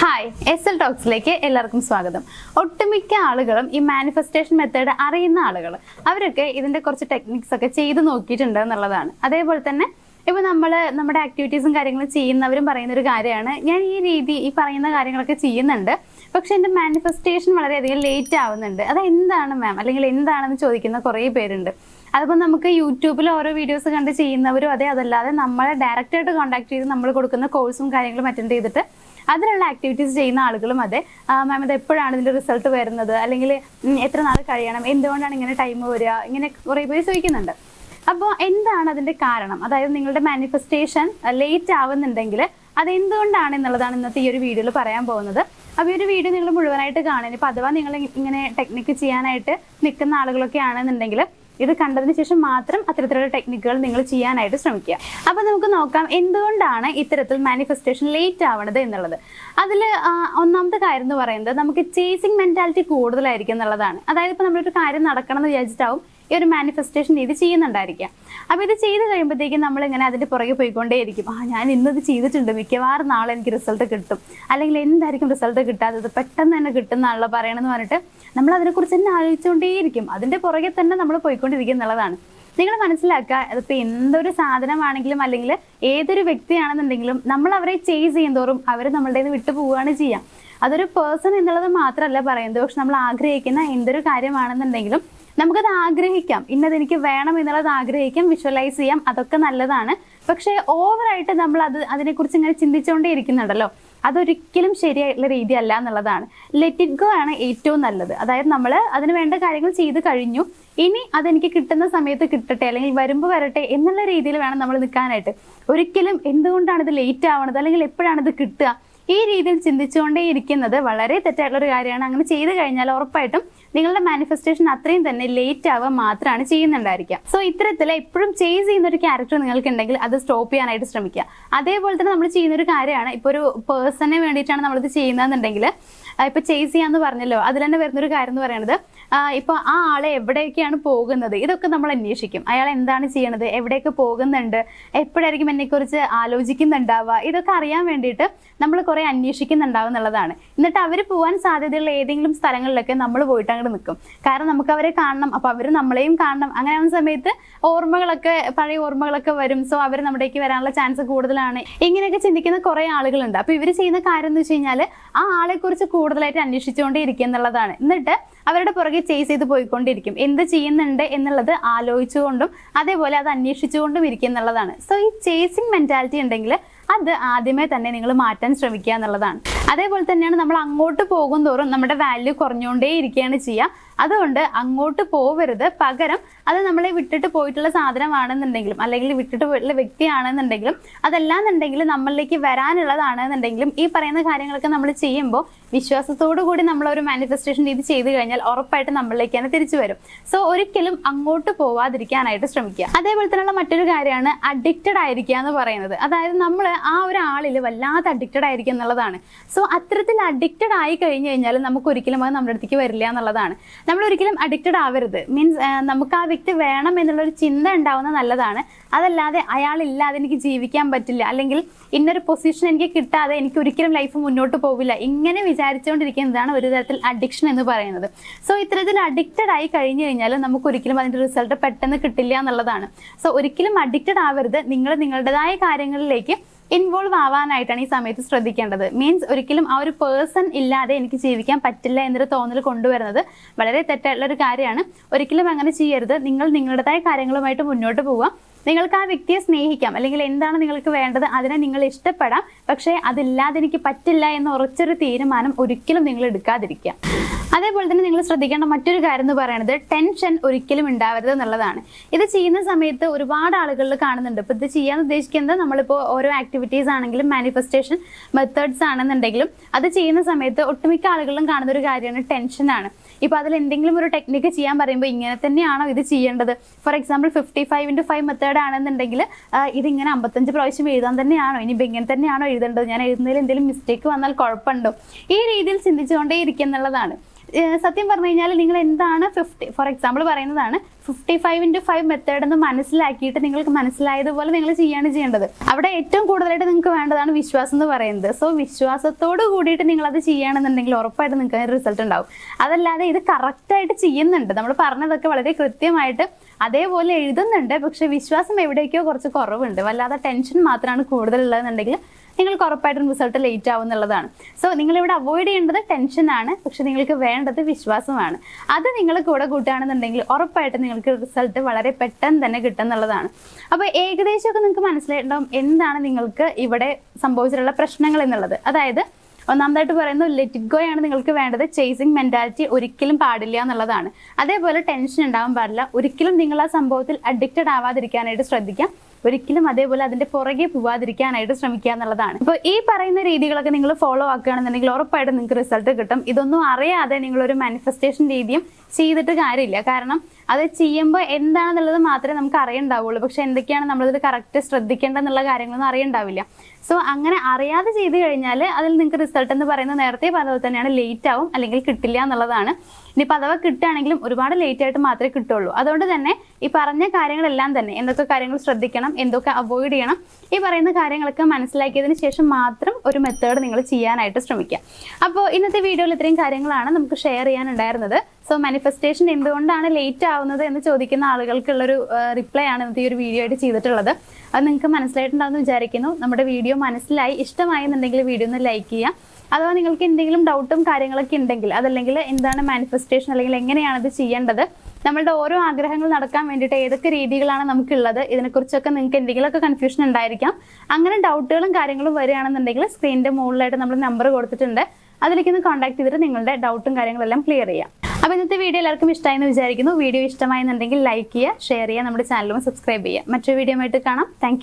Hi S L ടോക്സിലേക്ക് എല്ലാവർക്കും സ്വാഗതം. ഒട്ടുമിക്ക ആളുകളും ഈ മാനിഫെസ്റ്റേഷൻ മെത്തേഡ് അറിയുന്ന ആളുകൾ അവരൊക്കെ ഇതിന്റെ കുറച്ച് ടെക്നിക്സ് ഒക്കെ ചെയ്ത് നോക്കിയിട്ടുണ്ട് എന്നുള്ളതാണ്. അതേപോലെ തന്നെ ഇപ്പൊ നമ്മുടെ ആക്ടിവിറ്റീസും കാര്യങ്ങളും ചെയ്യുന്നവരും പറയുന്ന ഒരു കാര്യമാണ്, ഞാൻ ഈ പറയുന്ന കാര്യങ്ങളൊക്കെ ചെയ്യുന്നുണ്ട്, പക്ഷെ എന്റെ മാനിഫെസ്റ്റേഷൻ വളരെയധികം ലേറ്റ് ആവുന്നുണ്ട്. അത് എന്താണ് മാം, അല്ലെങ്കിൽ എന്താണെന്ന് ചോദിക്കുന്ന കുറേ പേരുണ്ട്. അതിപ്പോൾ നമുക്ക് യൂട്യൂബിൽ ഓരോ വീഡിയോസ് കണ്ട് ചെയ്യുന്നവരും അതല്ലാതെ നമ്മളെ ഡയറക്റ്റായിട്ട് കോൺടാക്ട് ചെയ്ത് നമ്മൾ കൊടുക്കുന്ന കോഴ്സും കാര്യങ്ങളും അറ്റൻഡ് ചെയ്തിട്ട് അതിലുള്ള ആക്ടിവിറ്റീസ് ചെയ്യുന്ന ആളുകളും അതെ, മാം ഇത് എപ്പോഴാണ് ഇതിന്റെ റിസൾട്ട് വരുന്നത്, അല്ലെങ്കിൽ എത്ര നാൾ കഴിയണം, എന്തുകൊണ്ടാണ് ഇങ്ങനെ ടൈം വരിക, ഇങ്ങനെ കുറേ പേര് ചോദിക്കുന്നുണ്ട്. അപ്പോൾ എന്താണ് അതിന്റെ കാരണം? അതായത് നിങ്ങളുടെ മാനിഫെസ്റ്റേഷൻ ലേറ്റ് ആവുന്നുണ്ടെങ്കിൽ അതെന്തുകൊണ്ടാണ് എന്നുള്ളതാണ് ഇന്നത്തെ ഈ ഒരു വീഡിയോയിൽ പറയാൻ പോകുന്നത്. അപ്പോൾ ഈ ഒരു വീഡിയോ നിങ്ങൾ മുഴുവനായിട്ട് കാണാൻ, ഇപ്പം അഥവാ നിങ്ങൾ ഇങ്ങനെ ടെക്നിക്ക് ചെയ്യാനായിട്ട് നിൽക്കുന്ന ആളുകളൊക്കെ ആണെന്നുണ്ടെങ്കിൽ ഇത് കണ്ടതിന് ശേഷം മാത്രം അത്തരത്തിലുള്ള ടെക്നിക്കുകൾ നിങ്ങൾ ചെയ്യാനായിട്ട് ശ്രമിക്കുക. അപ്പോൾ നമുക്ക് നോക്കാം എന്തുകൊണ്ടാണ് ഇത്തരത്തിൽ മാനിഫെസ്റ്റേഷൻ ലേറ്റ് ആവണത് എന്നുള്ളത്. അതിൽ ഒന്നാമത്തെ കാര്യം എന്ന് പറയുന്നത് നമുക്ക് ചേസിങ് മെന്റാലിറ്റി കൂടുതലായിരിക്കും എന്നുള്ളതാണ്. അതായത് ഇപ്പോൾ നമ്മളൊരു കാര്യം നടക്കണം എന്ന് വിചാരിച്ചിട്ടാവും ഈ ഒരു മാനിഫെസ്റ്റേഷൻ ഇത് ചെയ്യുന്നുണ്ടായിരിക്കാം. അപ്പോൾ ഇത് ചെയ്ത് കഴിയുമ്പോഴത്തേക്കും നമ്മളിങ്ങനെ അതിൻ്റെ പുറകെ പോയിക്കൊണ്ടേയിരിക്കും. ഞാൻ ഇന്നത് ചെയ്തിട്ടുണ്ട്, മിക്കവാറും നാളെ എനിക്ക് റിസൾട്ട് കിട്ടും, അല്ലെങ്കിൽ എന്തായിരിക്കും റിസൾട്ട് കിട്ടാത്തത്, പെട്ടെന്ന് തന്നെ കിട്ടുന്നാണല്ലോ പറയണമെന്ന് പറഞ്ഞിട്ട് നമ്മൾ അതിനെക്കുറിച്ച് തന്നെ ആലോചിച്ചുകൊണ്ടേയിരിക്കും. അതിൻ്റെ പുറകെ തന്നെ നമ്മൾ പോയിക്കൊണ്ടിരിക്കും എന്നുള്ളതാണ്. നിങ്ങൾ മനസ്സിലാക്കുക, അതിപ്പോൾ എന്തൊരു സാധനമാണെങ്കിലും അല്ലെങ്കിൽ ഏതൊരു വ്യക്തിയാണെന്നുണ്ടെങ്കിലും നമ്മൾ അവരെ ചേസ് ചെയ്യുന്തോറും അവർ നമ്മളുടെ നിന്ന് വിട്ടു പോവുകയാണ് ചെയ്യുക. അതൊരു പേഴ്സൺ എന്നുള്ളത് മാത്രമല്ല പറയുന്നത്, പക്ഷെ നമ്മൾ ആഗ്രഹിക്കുന്ന എന്തൊരു കാര്യമാണെന്നുണ്ടെങ്കിലും നമുക്കത് ആഗ്രഹിക്കാം, ഇന്നതെനിക്ക് വേണം എന്നുള്ളത് ആഗ്രഹിക്കാം, വിഷ്വലൈസ് ചെയ്യാം, അതൊക്കെ നല്ലതാണ്. പക്ഷേ ഓവറായിട്ട് നമ്മൾ അതിനെക്കുറിച്ച് ഇങ്ങനെ ചിന്തിച്ചുകൊണ്ടേ ഇരിക്കുന്നുണ്ടല്ലോ, അതൊരിക്കലും ശരിയായിട്ടുള്ള രീതി അല്ല എന്നുള്ളതാണ്. ലെറ്റ് ഇറ്റ് ഗോ ആണ് ഏറ്റവും നല്ലത്. അതായത് നമ്മൾ അതിന് വേണ്ട കാര്യങ്ങൾ ചെയ്ത് കഴിഞ്ഞു, ഇനി അതെനിക്ക് കിട്ടുന്ന സമയത്ത് കിട്ടട്ടെ, അല്ലെങ്കിൽ വരുമ്പോൾ വരട്ടെ എന്നുള്ള രീതിയിൽ വേണം നമ്മൾ നിൽക്കാനായിട്ട്. ഒരിക്കലും എന്തുകൊണ്ടാണ് ഇത് ലേറ്റ് ആവണത്, അല്ലെങ്കിൽ എപ്പോഴാണ് ഇത് കിട്ടുക, ഈ രീതിയിൽ ചിന്തിച്ചുകൊണ്ടേ ഇരിക്കുന്നത് വളരെ തെറ്റായിട്ടുള്ളൊരു കാര്യമാണ്. അങ്ങനെ ചെയ്ത് കഴിഞ്ഞാൽ ഉറപ്പായിട്ടും നിങ്ങളുടെ മാനിഫെസ്റ്റേഷൻ അത്രയും തന്നെ ലേറ്റ് ആവുക മാത്രമാണ് ചെയ്യുന്നുണ്ടായിരിക്കുക. സോ ഇത്തരത്തിൽ എപ്പോഴും ചേസ് ചെയ്യുന്ന ഒരു ക്യാരക്ടർ നിങ്ങൾക്ക് ഉണ്ടെങ്കിൽ അത് സ്റ്റോപ്പ് ചെയ്യാനായിട്ട് ശ്രമിക്കുക. അതേപോലെ തന്നെ നമ്മൾ ചെയ്യുന്ന ഒരു കാര്യമാണ്, ഇപ്പോൾ ഒരു പേഴ്സണിന് വേണ്ടിയിട്ടാണ് നമ്മളിത് ചെയ്യുന്നതെന്നുണ്ടെങ്കിൽ, ഇപ്പൊ ചേസ് ചെയ്യാന്ന് പറഞ്ഞല്ലോ, അതിൽ തന്നെ വരുന്നൊരു കാര്യം എന്ന് പറയുന്നത്, ഇപ്പൊ ആ ആളെ എവിടേക്കാണ് പോകുന്നത് ഇതൊക്കെ നമ്മൾ അന്വേഷിക്കും. അയാൾ എന്താണ് ചെയ്യണത്, എവിടേക്ക് പോകുന്നുണ്ട്, എപ്പോഴായിരിക്കും എന്നെക്കുറിച്ച് ആലോചിക്കുന്നുണ്ടാവുക, ഇതൊക്കെ അറിയാൻ വേണ്ടിയിട്ട് നമ്മൾ കുറെ അന്വേഷിക്കുന്നുണ്ടാവും എന്നുള്ളതാണ്. എന്നിട്ട് അവർ പോകാൻ സാധ്യതയുള്ള ഏതെങ്കിലും സ്ഥലങ്ങളിലൊക്കെ നമ്മൾ പോയിട്ട് അങ്ങോട്ട് നിൽക്കും. കാരണം നമുക്ക് അവരെ കാണണം, അപ്പൊ അവർ നമ്മളെയും കാണണം. അങ്ങനെ ആവുന്ന സമയത്ത് പഴയ ഓർമ്മകളൊക്കെ വരും. സോ അവർ നമ്മുടേക്ക് വരാനുള്ള ചാൻസ് കൂടുതലാണ്. ഇങ്ങനെയൊക്കെ ചിന്തിക്കുന്ന കുറെ ആളുകളുണ്ട്. അപ്പൊ ഇവർ ചെയ്യുന്ന കാര്യം എന്ന് വെച്ച് കഴിഞ്ഞാൽ ആ ആളെ കുറിച്ച് കൂടുതലായിട്ട് അന്വേഷിച്ചുകൊണ്ടേ ഇരിക്കുക എന്നുള്ളതാണ്. എന്നിട്ട് അവരുടെ പുറകെ ചേസ് ചെയ്ത് പോയിക്കൊണ്ടിരിക്കും. എന്ത് ചെയ്യുന്നുണ്ട് എന്നുള്ളത് ആലോചിച്ചുകൊണ്ടും അതേപോലെ അത് അന്വേഷിച്ചുകൊണ്ടും ഇരിക്കുക എന്നുള്ളതാണ്. സോ ഈ ചേസിങ് മെന്റാലിറ്റി ഉണ്ടെങ്കിൽ അത് ആദ്യമേ തന്നെ നിങ്ങൾ മാറ്റാൻ ശ്രമിക്കുക എന്നുള്ളതാണ്. അതേപോലെ തന്നെയാണ് നമ്മൾ അങ്ങോട്ട് പോകും തോറും നമ്മുടെ വാല്യൂ കുറഞ്ഞുകൊണ്ടേ ഇരിക്കുകയാണ് ചെയ്യുക. അതുകൊണ്ട് അങ്ങോട്ട് പോവരുത്. പകരം അത് നമ്മളെ വിട്ടിട്ട് പോയിട്ടുള്ള സാധനമാണെന്നുണ്ടെങ്കിലും അല്ലെങ്കിൽ വിട്ടിട്ട് പോയിട്ടുള്ള വ്യക്തിയാണെന്നുണ്ടെങ്കിലും അതല്ലാന്നുണ്ടെങ്കിൽ നമ്മളിലേക്ക് വരാനുള്ളതാണെന്നുണ്ടെങ്കിലും ഈ പറയുന്ന കാര്യങ്ങളൊക്കെ നമ്മൾ ചെയ്യുമ്പോൾ വിശ്വാസത്തോടു കൂടി നമ്മൾ ഒരു മാനിഫെസ്റ്റേഷൻ രീതി ചെയ്ത് കഴിഞ്ഞാൽ ഉറപ്പായിട്ട് നമ്മളിലേക്ക് തന്നെ തിരിച്ചു വരും. സോ ഒരിക്കലും അങ്ങോട്ട് പോവാതിരിക്കാനായിട്ട് ശ്രമിക്കുക. അതേപോലെ തന്നെയുള്ള മറ്റൊരു കാര്യമാണ് അഡിക്റ്റഡ് ആയിരിക്കുക എന്ന് പറയുന്നത്. അതായത് നമ്മൾ ആ ഒരു ആളിൽ വല്ലാതെ അഡിക്റ്റഡ് ആയിരിക്കുക എന്നുള്ളതാണ്. സോ അത്തരത്തിൽ അഡിക്റ്റഡ് ആയി കഴിഞ്ഞു കഴിഞ്ഞാൽ നമുക്ക് ഒരിക്കലും അത് നമ്മുടെ അടുത്തേക്ക് വരില്ല എന്നുള്ളതാണ്. നമ്മൾ ഒരിക്കലും അഡിക്റ്റഡ് ആവരുത്. മീൻസ് നമുക്ക് ആ വ്യക്തി വേണം എന്നുള്ളൊരു ചിന്ത ഉണ്ടാവുന്നത് നല്ലതാണ്. അതല്ലാതെ അയാളില്ലാതെ എനിക്ക് ജീവിക്കാൻ പറ്റില്ല, അല്ലെങ്കിൽ ഇന്നൊരു പൊസിഷൻ എനിക്ക് കിട്ടാതെ എനിക്ക് ഒരിക്കലും ലൈഫ് മുന്നോട്ട് പോവില്ല, ഇങ്ങനെ വിചാരിച്ചുകൊണ്ടിരിക്കുന്നതാണ് ഒരു തരത്തിൽ അഡിക്ഷൻ എന്ന് പറയുന്നത്. സോ ഇത്തരത്തിൽ അഡിക്റ്റഡ് ആയി കഴിഞ്ഞു കഴിഞ്ഞാൽ നമുക്ക് ഒരിക്കലും അതിന്റെ റിസൾട്ട് പെട്ടെന്ന് കിട്ടില്ല എന്നുള്ളതാണ്. സോ ഒരിക്കലും അഡിക്റ്റഡ് ആവരുത്. നിങ്ങൾ നിങ്ങളുടേതായ കാര്യങ്ങളിലേക്ക് ഇൻവോൾവ് ആവാനായിട്ടാണ് ഈ സമയത്ത് ശ്രദ്ധിക്കേണ്ടത്. മീൻസ് ഒരിക്കലും ആ ഒരു പേഴ്സൺ ഇല്ലാതെ എനിക്ക് ജീവിക്കാൻ പറ്റില്ല എന്നൊരു തോന്നൽ കൊണ്ടുവരുന്നത് വളരെ തെറ്റായിട്ടുള്ള ഒരു കാര്യമാണ്. ഒരിക്കലും അങ്ങനെ ചെയ്യരുത്. നിങ്ങൾ നിങ്ങളുടേതായ കാര്യങ്ങളുമായിട്ട് മുന്നോട്ട് പോവുക. നിങ്ങൾക്ക് ആ വ്യക്തിയെ സ്നേഹിക്കാം, അല്ലെങ്കിൽ എന്താണ് നിങ്ങൾക്ക് വേണ്ടത് അതിനെ നിങ്ങൾ ഇഷ്ടപ്പെടാം. പക്ഷേ അതില്ലാതെ എനിക്ക് പറ്റില്ല എന്ന ഉറച്ചൊരു തീരുമാനം ഒരിക്കലും നിങ്ങൾ എടുക്കാതിരിക്കുക. അതേപോലെ തന്നെ നിങ്ങൾ ശ്രദ്ധിക്കേണ്ട മറ്റൊരു കാര്യം എന്ന് പറയുന്നത് ടെൻഷൻ ഒരിക്കലും ഉണ്ടാവരുത് എന്നുള്ളതാണ്. ഇത് ചെയ്യുന്ന സമയത്ത് ഒരുപാട് ആളുകളിൽ കാണുന്നുണ്ട്. ഇപ്പൊ ഇത് ചെയ്യാൻ ഉദ്ദേശിക്കുന്നത് നമ്മളിപ്പോൾ ഓരോ ആക്ടിവിറ്റീസ് ആണെങ്കിലും മാനിഫെസ്റ്റേഷൻ മെത്തേഡ്സ് ആണെന്നുണ്ടെങ്കിലും അത് ചെയ്യുന്ന സമയത്ത് ഒട്ടുമിക്ക ആളുകളിലും കാണുന്ന ഒരു കാര്യമാണ് ടെൻഷനാണ്. ഇപ്പൊ അതിൽ എന്തെങ്കിലും ഒരു ടെക്നിക്ക് ചെയ്യാൻ പറയുമ്പോൾ ഇങ്ങനെ തന്നെയാണോ ഇത് ചെയ്യേണ്ടത്? ഫോർ എക്സാമ്പിൾ 55x5 മെത്തേഡ് ആണെന്നുണ്ടെങ്കിൽ ഇതിങ്ങനെ 55 പ്രാവശ്യം എഴുതാൻ തന്നെയാണോ, ഇനിയിപ്പോൾ ഇങ്ങനെ തന്നെയാണോ എഴുതേണ്ടത്, ഞാൻ എഴുതുന്നതിൽ എന്തെങ്കിലും മിസ്റ്റേക്ക് വന്നാൽ കുഴപ്പമുണ്ടോ, ഈ രീതിയിൽ ചിന്തിച്ചുകൊണ്ടേ ഇരിക്കുക എന്നുള്ളതാണ്. സത്യം പറഞ്ഞു കഴിഞ്ഞാൽ നിങ്ങൾ എന്താണ് ഫോർ എക്സാമ്പിൾ പറയുന്നതാണ് 55x5 മെത്തേഡ് എന്ന് മനസ്സിലാക്കിയിട്ട് നിങ്ങൾക്ക് മനസ്സിലായതുപോലെ നിങ്ങൾ ചെയ്യാണ് ചെയ്യേണ്ടത്. അവിടെ ഏറ്റവും കൂടുതലായിട്ട് നിങ്ങൾക്ക് വേണ്ടതാണ് വിശ്വാസം എന്ന് പറയുന്നത്. സോ വിശ്വാസത്തോട് കൂടിയിട്ട് നിങ്ങൾ അത് ചെയ്യുകയാണെന്നുണ്ടെങ്കിൽ ഉറപ്പായിട്ട് നിങ്ങൾക്ക് റിസൾട്ട് ഉണ്ടാവും. അതല്ലാതെ ഇത് കറക്റ്റായിട്ട് ചെയ്യുന്നുണ്ട്, നമ്മൾ പറഞ്ഞതൊക്കെ വളരെ കൃത്യമായിട്ട് അതേപോലെ എഴുതുന്നുണ്ട്, പക്ഷെ വിശ്വാസം എവിടേക്കോ കുറച്ച് കുറവുണ്ട്, വല്ലാതെ ടെൻഷൻ മാത്രമാണ് കൂടുതലുള്ളതെന്നുണ്ടെങ്കിൽ നിങ്ങൾക്ക് ഉറപ്പായിട്ടും റിസൾട്ട് ലേറ്റ് ആവും എന്നുള്ളതാണ്. സോ നിങ്ങളിവിടെ അവോയ്ഡ് ചെയ്യേണ്ടത് ടെൻഷനാണ്, പക്ഷെ നിങ്ങൾക്ക് വേണ്ടത് വിശ്വാസമാണ്. അത് നിങ്ങൾ കൂടെ കൂട്ടുകയാണെന്നുണ്ടെങ്കിൽ ഉറപ്പായിട്ടും നിങ്ങൾക്ക് റിസൾട്ട് വളരെ പെട്ടെന്ന് തന്നെ കിട്ടും എന്നുള്ളതാണ്. അപ്പോൾ ഏകദേശമൊക്കെ നിങ്ങൾക്ക് മനസ്സിലായിട്ടുണ്ടാവും എന്താണ് നിങ്ങൾക്ക് ഇവിടെ സംഭവിച്ചിട്ടുള്ള പ്രശ്നങ്ങൾ എന്നുള്ളത്. അതായത് ഒന്നാമതായിട്ട് പറയുന്നത് ലെറ്റ് ഇറ്റ് ഗോ ആണ് നിങ്ങൾക്ക് വേണ്ടത്. ചേസിങ് മെന്റാലിറ്റി ഒരിക്കലും പാടില്ല എന്നുള്ളതാണ്. അതേപോലെ ടെൻഷൻ ഉണ്ടാവാൻ പാടില്ല. ഒരിക്കലും നിങ്ങൾ ആ സംഭവത്തിൽ അഡിക്റ്റഡ് ആവാതിരിക്കാനായിട്ട് ശ്രദ്ധിക്കാം. ഒരിക്കലും അതേപോലെ അതിന്റെ പുറകെ പോവാതിരിക്കാനായിട്ട് ശ്രമിക്കുക എന്നുള്ളതാണ്. ഇപ്പോൾ ഈ പറയുന്ന രീതികളൊക്കെ നിങ്ങൾ ഫോളോ ആക്കുകയാണെന്നുണ്ടെങ്കിൽ ഉറപ്പായിട്ടും നിങ്ങൾക്ക് റിസൾട്ട് കിട്ടും. ഇതൊന്നും അറിയാതെ നിങ്ങളൊരു മാനിഫെസ്റ്റേഷൻ രീതിയും ചെയ്തിട്ട് കാര്യമില്ല. കാരണം അത് ചെയ്യുമ്പോൾ എന്താണെന്നുള്ളത് മാത്രമേ നമുക്ക് അറിയണ്ടാവുള്ളൂ, പക്ഷെ എന്തൊക്കെയാണ് നമ്മളിത് കറക്റ്റ് ശ്രദ്ധിക്കേണ്ടെന്നുള്ള കാര്യങ്ങളൊന്നും അറിയണ്ടാവില്ല. സോ അങ്ങനെ അറിയാതെ ചെയ്ത് കഴിഞ്ഞാൽ അതിൽ നിങ്ങൾക്ക് റിസൾട്ട് എന്ന് പറയുന്നത് നേരത്തെ പറഞ്ഞത് തന്നെയാണ്, ലേറ്റ് ആവും അല്ലെങ്കിൽ കിട്ടില്ല എന്നുള്ളതാണ്. ഇനിയിപ്പോൾ അഥവാ കിട്ടുകയാണെങ്കിലും ഒരുപാട് ലേറ്റ് ആയിട്ട് മാത്രമേ കിട്ടുള്ളൂ. അതുകൊണ്ട് തന്നെ ഈ പറഞ്ഞ കാര്യങ്ങളെല്ലാം തന്നെ എന്തൊക്കെ കാര്യങ്ങൾ ശ്രദ്ധിക്കണം, എന്തൊക്കെ അവോയ്ഡ് ചെയ്യണം, ഈ പറയുന്ന കാര്യങ്ങളൊക്കെ മനസ്സിലാക്കിയതിന് ശേഷം മാത്രം ഒരു മെത്തേഡ് നിങ്ങൾ ചെയ്യാനായിട്ട് ശ്രമിക്കുക. അപ്പോൾ ഇന്നത്തെ വീഡിയോയിൽ ഇത്രയും കാര്യങ്ങളാണ് നമുക്ക് ഷെയർ ചെയ്യാനുണ്ടായിരുന്നത്. സോ മാനിഫെസ്റ്റേഷൻ എന്തുകൊണ്ടാണ് ലേറ്റ് ആവുന്നത് എന്ന് ചോദിക്കുന്ന ആളുകൾക്കുള്ളൊരു റിപ്ലൈ ആണ് ഇന്നത്തെ ഈ ഒരു വീഡിയോ ആയിട്ട് ചെയ്തിട്ടുള്ളത്. അത് നിങ്ങൾക്ക് മനസ്സിലായിട്ടുണ്ടാവുമെന്ന് വിചാരിക്കുന്നു. നമ്മുടെ വീഡിയോ മനസ്സിലായി ഇഷ്ടമായി എന്നുണ്ടെങ്കിൽ വീഡിയോ ഒന്ന് ലൈക്ക് ചെയ്യുക. അഥവാ നിങ്ങൾക്ക് എന്തെങ്കിലും ഡൗട്ടും കാര്യങ്ങളൊക്കെ ഉണ്ടെങ്കിൽ, അതല്ലെങ്കിൽ എന്താണ് മാനിഫെസ്റ്റേഷൻ അല്ലെങ്കിൽ എങ്ങനെയാണ് ഇത് ചെയ്യേണ്ടത്, നമ്മളുടെ ഓരോ ആഗ്രഹങ്ങൾ നടക്കാൻ വേണ്ടിയിട്ട് ഏതൊക്കെ രീതികളാണ് നമുക്കുള്ളത്, ഇതിനെക്കുറിച്ചൊക്കെ നിങ്ങൾക്ക് എന്തെങ്കിലുമൊക്കെ കൺഫ്യൂഷൻ ഉണ്ടായിരിക്കാം. അങ്ങനെ ഡൗട്ടുകളും കാര്യങ്ങളും വരികയാണെന്നുണ്ടെങ്കിൽ സ്ക്രീനിന്റെ മുകളിലായിട്ട് നമ്മൾ നമ്പർ കൊടുത്തിട്ടുണ്ട്, അതിലേക്ക് ഒന്ന് കോൺടാക്ട് ചെയ്തിട്ട് നിങ്ങളുടെ ഡൗട്ടും കാര്യങ്ങളെല്ലാം ക്ലിയർ ചെയ്യാം. അപ്പോൾ ഇന്നത്തെ വീഡിയോ എല്ലാവർക്കും ഇഷ്ടമായി എന്ന് വിചാരിക്കുന്നു. വീഡിയോ ഇഷ്ടമായെന്നുണ്ടെങ്കിൽ ലൈക്ക് ചെയ്യുക, ഷെയർ ചെയ്യുക, നമ്മുടെ ചാനലും സബ്സ്ക്രൈബ് ചെയ്യുക. മറ്റൊരു വീഡിയോ ആയിട്ട് കാണാം. താങ്ക്